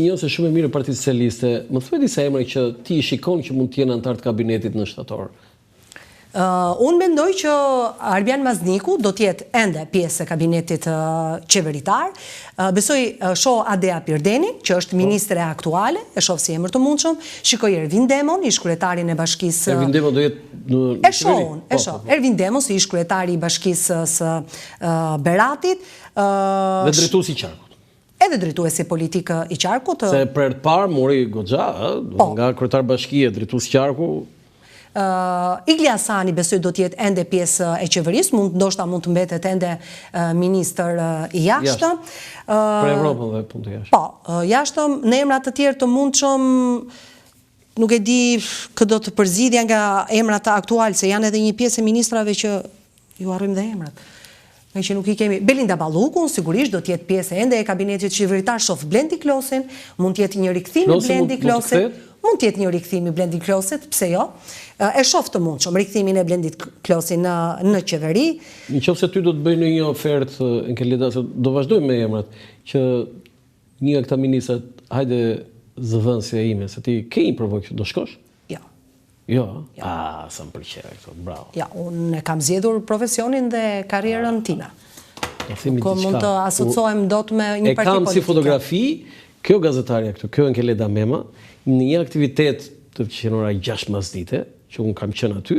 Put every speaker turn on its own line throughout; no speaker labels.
njëse shumë e mirë e Partisë Socialiste. Më thuaj disa emra që ti shikon që mund të jenë antar të kabinetit në shtator.
Unë mendoj që Arbian Mazniku do t'jetë ende pjesë e kabinetit qeveritar. Besoj shoh Adea Pirdeni, që është ministre aktuale, e shoh si emër të mundshëm. Shikoj Ervin Demon, ish kryetari i bashkisë.
Ervin Demon do jetë në
e shoh. Ervin Demon si ish kryetari i bashkisë së Beratit.
Dhe drejtuesi i Qarkut.
Edhe drejtuesi politik i Qarkut.
Se për të parë mori goxha, nga kryetar bashkie drejtues Qarku.
Igli Hasani besoj do t'jetë ende pjesë e qeverisë, ndoshta mund të mbetet ende ministër i jashtëm.
Për Evropën dhe punë të jashtëm.
Po, jashtëm në emra të tjerë të mundshëm, nuk e di kë do të përzidhja nga emrat aktual, se janë edhe një pjesë e ministrave që ju harrojmë dhe emrat. Nga që nuk i kemi. Belinda Ballukun sigurisht do t'jetë pjesë ende e kabinetit qeveritar, shoh Blendi Klosin, mund t'jetë një rikthim i Blendi Klosit. Mund t'jetë një rikthim i Blendi Klosit, pse jo? E shoh të mundshëm rikthimin e Blendit Klosit në qeveri.
Nëse ty do të bëj një ofertë në kandidat, do vazhdojmë me emrat që një nga këta ministrat, hajde zëvendësja ime, se ti ke një përvojë që do shkosh?
Jo.
Jo. Sa më pëlqej këto, bravo.
Ja, unë kam zgjedhur profesionin dhe karrierën time. Nuk mund të asociohem dot me një parti politike.
E kam si fotografi, kjo gazetarja këtu, kjo Enkeleda Mema, në një aktivitet të qenora 6 dite, që unë kam qenë aty,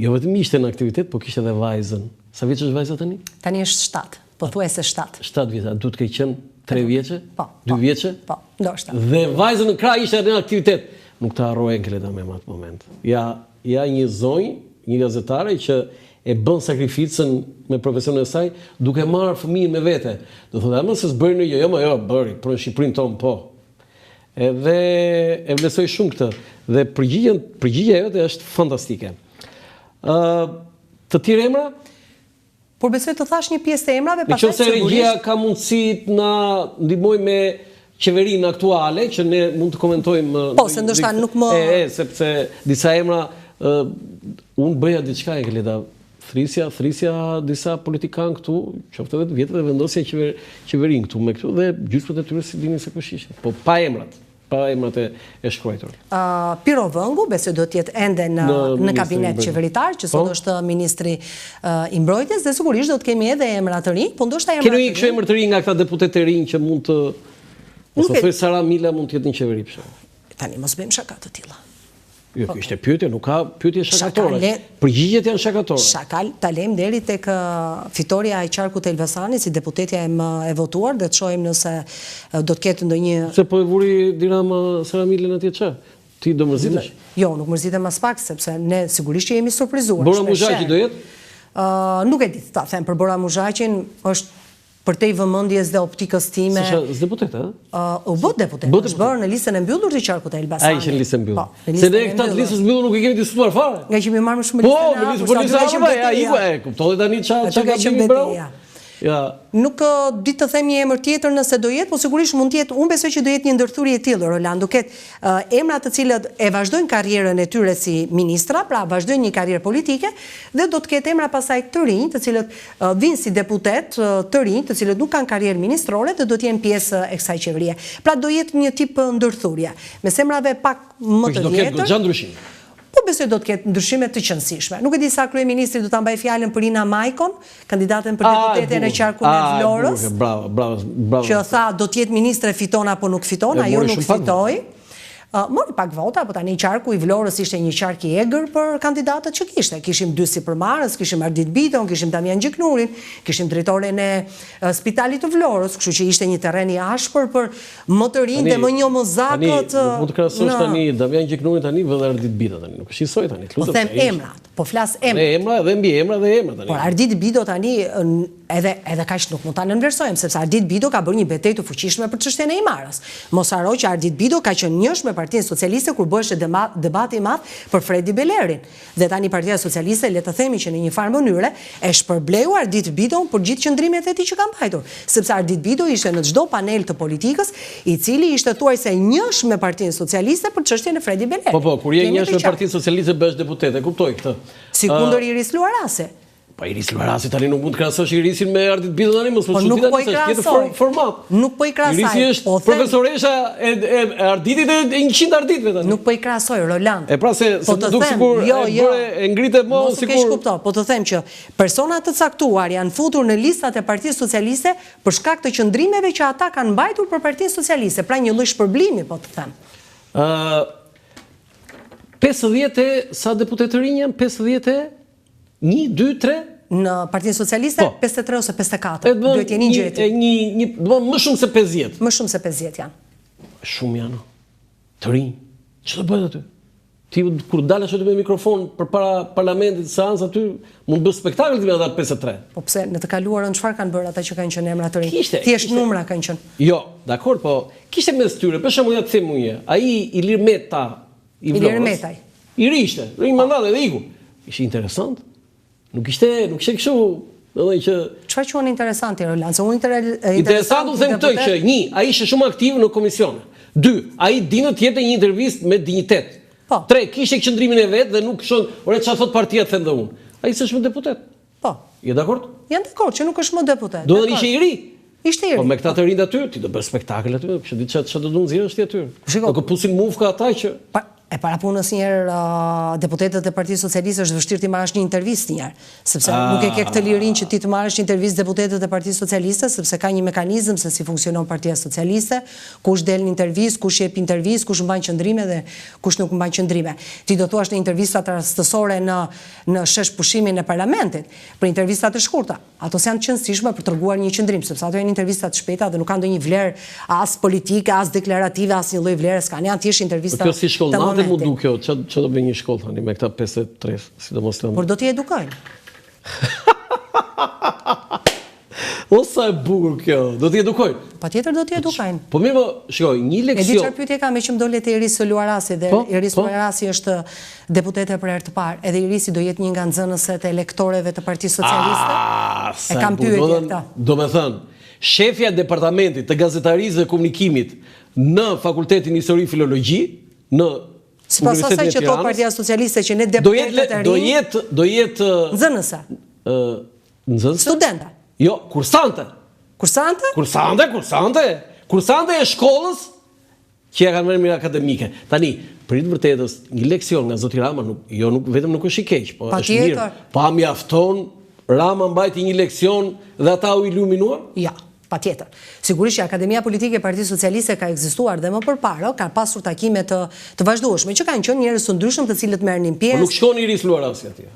jo vetëm ishte në aktivitet, po kishte edhe vajzën. Sa vjeç është vajza tani?
Tani është 7, pothuajse 7.
7 vjeç, a duhet të keq qenë 3 vjeçe?
Po.
2 vjeçe?
Po, ndoshta.
Dhe vajzën në krah ishte në aktivitet. Nuk ta harroj Enkeleda Mema atë moment. Ja një zonjë, një gazetare që e bën sakrificën me profesionin e saj, duke marrë fëmijën me vete. Do thotë, ama se s'bëri në jo, bëri, për në Shqipërinë tonë po. Edhe e vlerësoj shumë këtë dhe përgjigja jote është fantastike. Të tjerë emra?
Por besoj të thash një pjesë të emrave, pastaj
sigurisht. Nëse regjia ka mundësi të na ndihmoj me qeverinë aktuale, që ne mund të komentojmë.
Po, se ndoshta nuk më
sepse disa emra unë bëja diçka e Keleda. Thrisja disa politikanë këtu, qoftë edhe të vjetër dhe vendosja qeverinë këtu me këtu dhe gjysmët e tyre si dinin se kush ishte. Po pa emrat e shkruajtur.
Piro Vëngu, besoj do t'jetë ende në kabinet qeveritar, që sot është ministri i mbrojtjes, dhe sigurisht do të kemi edhe emra të rinj, po ndoshta emra të rinj.
Keni një emër të rinj nga këta deputet të rinj që mund të ose thoj Sara Mila mund të jetë në qeveri pse.
Tani mos bëjmë shaka të tilla.
Jo, ishte pyetje, nuk ka pyetje shakatore. Përgjigjet janë shakatore.
Shakal, ta lejmë deri tek fitoria e Qarkut Elbasanit si deputetja e votuar dhe të shohim nëse do të ketë ndonjë.
Se po e vuri Dirama Sara Milën atje ç'a? Ti do mërzitesh?
Jo, nuk mërzitem as pak sepse ne sigurisht që jemi surprizuar.
Bora Muzhaqi do jetë?
Nuk e di ta them për Bora Muzhaqin, është për te i vëmendjes dhe optikës time.
S'është deputet, a?
U bë deputet. Është bërë në listën e mbyllur të Qarkut të Elbasanit.
Ai ishte në listën e mbyllur. Se ne këta të listës mbyllur nuk e kemi diskutuar fare.
Nga që më marrë më shumë listën e hapur.
Po, listën e hapur, kuptoi tani ç'a kemi bërë.
Nuk di të them një emër tjetër nëse do jetë, po sigurisht mund të jetë, unë besoj që do jetë një ndërthurje e tillë, Roland, do ketë emra të cilët e vazhdojnë karrierën e tyre si ministra, pra vazhdojnë një karrierë politike, dhe do të ketë emra pasaj të rinj, të cilët vinë si deputet të rinj, të cilët nuk kanë karrierë ministrore dhe do të jenë pjesë e kësaj qeverie. Pra do jetë një tip ndërthurje, me emrave pak më të vjetër. Po besoj do të ketë ndryshime të qëndësishme. Nuk e di sa kryeministri do ta mbaj fjalën për Ina Majkon, kandidatën për deputeten e Qarkut të Vlorës.
Bravo.
Që tha do të jetë ministre fiton apo nuk fiton, ajo nuk fitoi. Mori pak vota, po tani Qarku i Vlorës ishte një qark i egër për kandidatët që kishte. Kishim dy sipërmarrës, kishim Ardit Bidon, kishim Damian Gjiknurin, kishim drejtoren e Spitalit të Vlorës, kështu që ishte një terren i ashpër për më të rinj dhe më njohmozakët.
Mund të krahasosh tani Damian Gjiknurin tani dhe Ardit Bidon tani. Nuk shqisoj tani.
Po them emrat, po flas emrat.
Emra dhe mbi emra dhe emra tani.
Por Ardit Bido tani edhe kaq nuk mund ta nënvlerësojmë sepse Ardit Bido ka bërë një betejë të fuqishme për çështjen e imarës. Mos harro që Ardit Bido ka qenë njësh me Partinë Socialiste kur bëhej debati i madh për Fredi Belerin. Dhe tani Partia Socialiste le të themi që në një farë mënyre e shpërbleu Ardit Bidon për gjithë qëndrimet e tij që ka mbajtur, sepse Ardit Bido ishte në çdo panel të politikës, i cili ishte thuajse njësh me Partinë Socialiste për çështjen e Fredi Belerit.
Po, kur je njësh me Partinë Socialiste bëhesh deputet, e kuptoj këtë.
Si kundër Iris Luarase.
Pa Iris Luarasi tani nuk mund të krahasosh Irisin me Ardit Bidën tani, mos po
nuk po i krahasoj.
Format.
Nuk po i krahasoj.
Irisi është profesoresha e Arditit e 100 Arditëve tani.
Nuk po i krahasoj, Roland.
E pra se duk sikur e ngritet më sikur.
Mos e kuptoj, po të them që persona të caktuar janë futur në listat e Partisë Socialiste për shkak të qëndrimeve që ata kanë mbajtur për Partinë Socialiste, pra një lloj shpërblimi, po të them.
50 sa deputetë rinj janë 51, 1, 2, 3
në Partinë Socialiste 53 ose 54. Duhet jeni gjeti.
Më shumë se 50.
Më shumë se 50 janë.
Shumë janë. Të rinj. Ç'do bëhet aty? Ti kur dalesh aty me mikrofon përpara parlamentit seancë aty mund bëj spektakël ti me ata 53.
Po pse në të kaluarën çfarë kanë bërë ata që kanë qenë emra të rinj? Thjesht numra kanë qenë.
Jo, dakor, po kishte mes tyre, për shembull ja të them unë, ai Ilir Meta i
Metaj.
I rishte, rinj mandat edhe iku. Ishte interesant. Nuk ishte kështu, domethënë që
çfarë quhen interesanti, Roland?
Interesant u them këtë që 1, ai ishte shumë aktiv në komisione. 2, ai dinë të jepte një intervistë me dinjitet. 3, kishte qëndrimin e vet dhe nuk shon, ore çfarë thot partia them dhe unë. Ai s'është më deputet.
Po.
Je dakord?
Jam dakord që nuk është më deputet.
Do të ishte i ri.
Ishte i ri.
Po me këta të rinj aty, ti do bësh spektakël aty, kështu di çfarë do të nxjerrësh ti aty. Do të pusin mufka ata që
E para punës njerë deputetët e Partisë Socialiste është vështirë ti marrësh një intervistë njerë, sepse nuk e ke këtë lirin që ti të marrësh një intervistë deputetët e Partisë Socialiste, sepse ka një mekanizëm se si funksionon Partia Socialiste, kush del në intervistë, kush jep intervistë, kush mban qëndrime dhe kush nuk mban qëndrime. Ti do thuash në intervistat rastësore në shesh pushimin e parlamentit, për intervistat e shkurta. Ato janë të qëndësishme për treguar një qëndrim, sepse ato janë intervistat shpejta dhe nuk kanë ndonjë vlerë as politike, as deklarative, as një lloj vlere s'kan, janë thjesht intervista.
Dhe mu du kjo, që do bëj një shkollë, thani, me këta 53, sidomos të...
Por do t'i edukojnë.
O sa e bukur kjo, do t'i edukojnë.
Pa tjetër do t'i edukojnë.
Po mirë, shkoj, një leksion...
E di çfarë pyetje kam, me që më dole të Iris Luarasi, dhe Iris Luarasi është deputete për herë të parë, edhe Irisi do jetë një nga nxënëset e elektoreve të Partisë Socialiste. E kam pyetje këta.
Do me thënë, shefja e departamentit të gazetarisë dhe komunikimit në Fakultetin Histori Filologji, në
sipas asaj që thot Partia Socialiste që ne deputetët e rinj
do jetë
nxënëse. Studente.
Jo, kursante.
Kursante?
Kursante e shkollës që ja kanë marrë mirë akademike. Tani, për të vërtetës, një leksion nga Zoti Rama nuk vetëm nuk është i keq, po është mirë. Pa mjafton Rama mbajti një leksion dhe ata u iluminuar?
Ja. Pa tjetër. Sigurisht që Akademia Politike e Partisë Socialiste ka ekzistuar dhe më përpara, ka pasur takime të vazhdueshme, që kanë qenë njerëz të ndryshëm të cilët merrnin pjesë.
Po nuk shkon Iris Luarasi atje.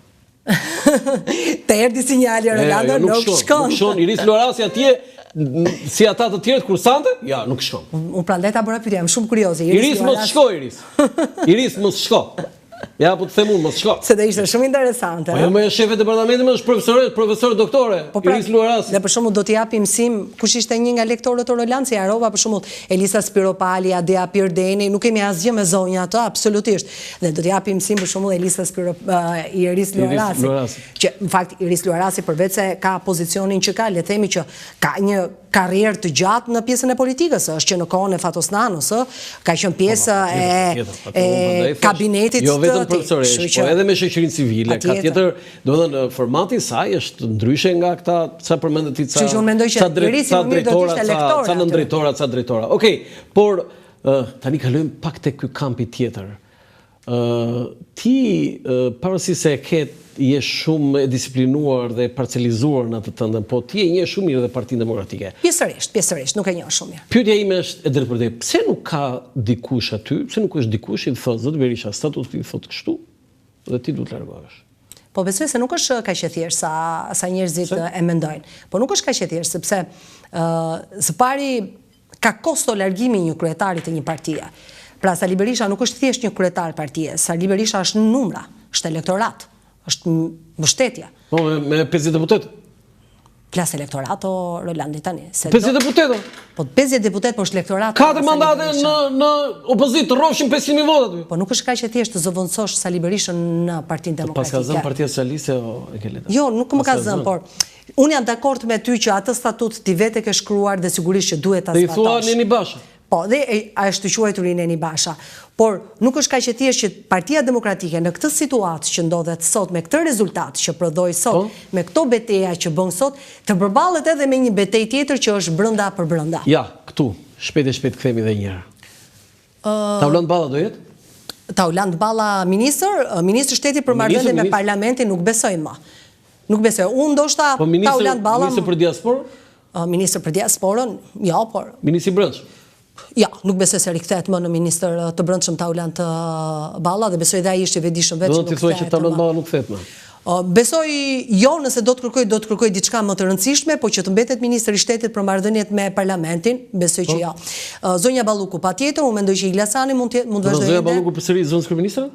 Të erdhi sinjali, Rolando, nuk shkon.
Nuk shkon Iris Luarasi atje, si ata të tjerët kursante? Ja, nuk shkon.
Unë prandaj ta bëra pyetje, jam shumë kurioze.
Iris mos shko, Iris. Iris mos shko. Ja, po të them unë, mos shko.
Se do ishte shumë interesante.
Po jo më shefe departamentit, më është profesor doktore, Iris Luarasi.
Dhe për shembull do t'i japi mësim, kush ishte një nga lektorët Roland, si Arova për shembull, Elisa Spiropali, Adea Pirdeni, nuk kemi asgjë me zonja ato, absolutisht. Dhe do t'i japi mësim për shembull Elisa Iris Luarasi. Që në fakt Iris Luarasi përveç se ka pozicionin që ka, le të themi që ka një karrierë të gjatë në pjesën e politikës, është që në kohën e Fatos Nanos, ka qenë pjesë e kabinetit
jo vetëm profesoresh, po edhe me shoqërinë civile, ka tjetër, domethënë formati i saj është ndryshe nga këta çfarë përmendet ti ca.
Që unë mendoj që Irisi më mirë do të ishte lektor.
Ca nëndrejtora, ca drejtora. Okej, por tani kalojmë pak tek ky kampi tjetër. Ti pavarësisht se je shumë e disiplinuar dhe parcializuar në atë tëndën, po ti e njeh shumë mirë dhe Partinë Demokratike.
Pjesërisht, nuk e njeh shumë mirë.
Pyetja ime është e drejtë për drejtë, pse nuk ka dikush aty, pse nuk është dikush i thotë zot Berisha, statuti thotë kështu dhe ti duhet të largohesh?
Po besoj se nuk është kaq e thjeshtë sa njerëzit e mendojnë. Po nuk është kaq e thjeshtë sepse së pari ka kosto largimi një kryetari të një partie. Pra Sali Berisha nuk është thjesht një kryetar partie, Sali Berisha është numra, është elektorat, është mbështetje.
Po me 50 deputet.
Plas elektorat o Rolandi tani.
50 deputet.
Po 50 deputet po është elektorat.
4 mandate në opozitë, rrofshin 500.000 vota aty.
Po nuk është kaq e thjeshtë të zëvendësosh Sali Berishën në Partinë Demokratike.
Pas ka zënë Partia Socialiste e ke letë.
Jo, nuk më ka zënë, por unë jam dakord me ty që atë statut ti vetë ke shkruar dhe sigurisht që duhet ta zbatosh.
Dhe i thua Neni Basha.
Po, dhe është të quajtur Rineni Basha. Por nuk është kaq e thjeshtë që Partia Demokratike në këtë situatë që ndodhet sot me këtë rezultat që prodhoi sot, me këto betejë që bën sot, të përballet edhe me një betejë tjetër që është brenda për brenda.
Ja, këtu, shpejt kthehemi edhe një herë. Taulant Balla do jetë?
Taulant Balla ministër shteti për marrëdhënie me parlamentin nuk besoj më. Nuk besoj. Unë ndoshta Taulant Balla
ministër për diasporë?
Ministër për diasporën, ja, por
ministri i brendshëm.
Ja, nuk besoj se rikthehet më në ministër të brendshëm Taulant Balla dhe besoj dhe ai është i vetëdijshëm vetë.
Do të thotë që Taulant Balla nuk kthehet më.
Besoj jo, nëse do të kërkoj diçka më të rëndësishme, po që të mbetet ministri i shtetit për marrëdhëniet me parlamentin, besoj që ja. Zonja Balluku patjetër, unë mendoj që Ilasani mund të vazhdojë.
Zonja Balluku përsëri zëvendës kryeministre?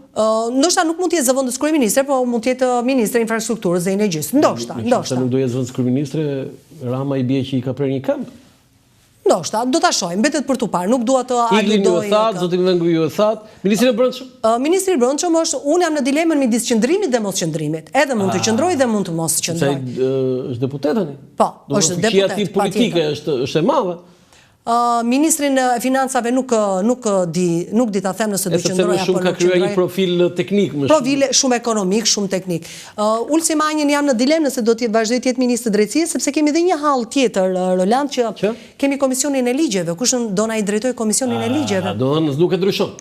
Ndoshta nuk mund të jetë zëvendës kryeministre, po mund të jetë ministri i infrastrukturës dhe energjisë. Ndoshta.
Nuk do jetë zëvendës kryeministre, Rama i bie që i ka prerë një këmbë.
Ndoshta, do ta shohim, mbetet për tu parë, nuk dua të
aludoj. Zoti Vengu ju e that, ministri i brendshëm?
Ministri i brendshëm është, unë jam në dilemën midis qëndrimit dhe mos qëndrimit. Edhe mund të qëndroj dhe mund të mos qëndroj.
Është deputet tani?
Po, është deputet.
Fuqia politike është e madhe.
Ministrin e financave nuk di ta them nëse do qëndroj apo
nuk ka krijuar një profil teknik më shumë.
Profil shumë ekonomik, shumë teknik. Ulsi Manjën jam në dilemë nëse do të vazhdoj të jetë ministër e drejtësisë, sepse kemi edhe një hall tjetër, Roland, që kemi komisionin e ligjeve. Kush do na i drejtoj komisionin e ligjeve?
Do të nuk e ndryshon.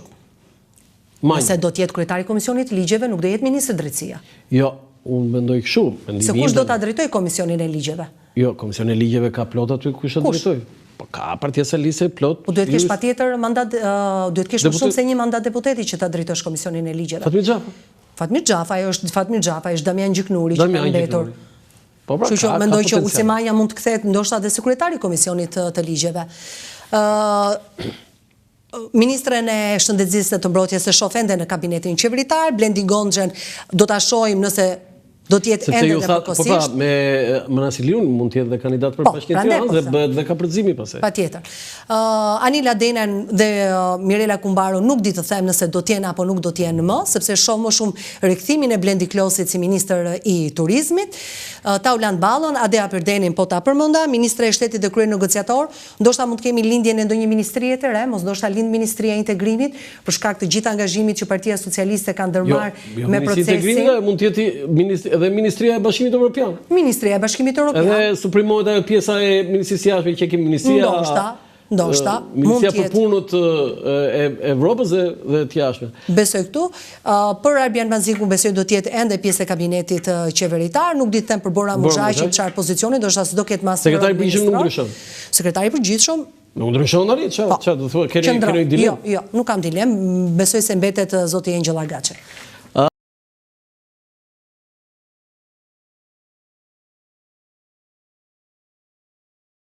Nëse do të jetë kryetari i komisionit të ligjeve, nuk do jetë ministër drejtësia.
Jo, unë mendoj kështu.
Se kush do ta drejtoj komisionin e ligjeve?
Jo, komisioni i ligjeve ka plot aty kush e drejtoj. Po ka Partia Socialiste plot.
Po duhet kesh patjetër mandat, duhet kesh më shumë se një mandat deputeti që ta drejtosh komisionin e ligjeve.
Fatmir Xhafa
është Damian Gjyknuri që ka mbetur.
Po pra,
kështu që mendoj që Ulsi Manja mund të kthehet ndoshta edhe sekretari i komisionit të ligjeve. Ministren e shëndetësisë dhe të mbrojtjes së shoh ende në kabinetin qeveritar, Blendi Gonxhen do ta shohim nëse do të jetë ende dhe përkohësisht.
Po pra, me Manasiliun mund të jetë dhe kandidat për Bashkinë e Tiranës dhe bëhet dhe kapërcimi pastaj.
Patjetër. Anila Denen dhe Mirela Kumbaro nuk di të them nëse do të jenë apo nuk do të jenë më, sepse shoh më shumë rikthimin e Blendi Klosit si ministër i turizmit. Taulant Ballën, Adea Perdenin po ta përmenda, ministri i shtetit dhe krye negociator, ndoshta mund të kemi lindjen e ndonjë ministrie të re, mos ndoshta lind Ministria e Integrimit për shkak të gjithë angazhimit që Partia Socialiste ka ndërmarrë me procesin.
Mund të jetë edhe Ministria e Bashkimit Evropian.
Ministria e Bashkimit Evropian.
Edhe suprimohet ajo pjesa e Ministrisë së Jashtme që kemi Ministria.
Ndoshta,
Ministria për punët e Evropës dhe të jashtme.
Besoj këtu. Për Arbian Manziku besoj do të jetë ende pjesë e kabinetit qeveritar, nuk di të them për Bora Muzhaqi çfarë pozicioni, ndoshta s'do ketë mas.
Sekretari i përgjithshëm nuk ndryshon.
Sekretari i përgjithshëm
nuk ndryshon tani, çfarë do të thotë, keni dilemë?
Jo, nuk kam dilemë, besoj se mbetet zoti Engjëll Argaçi.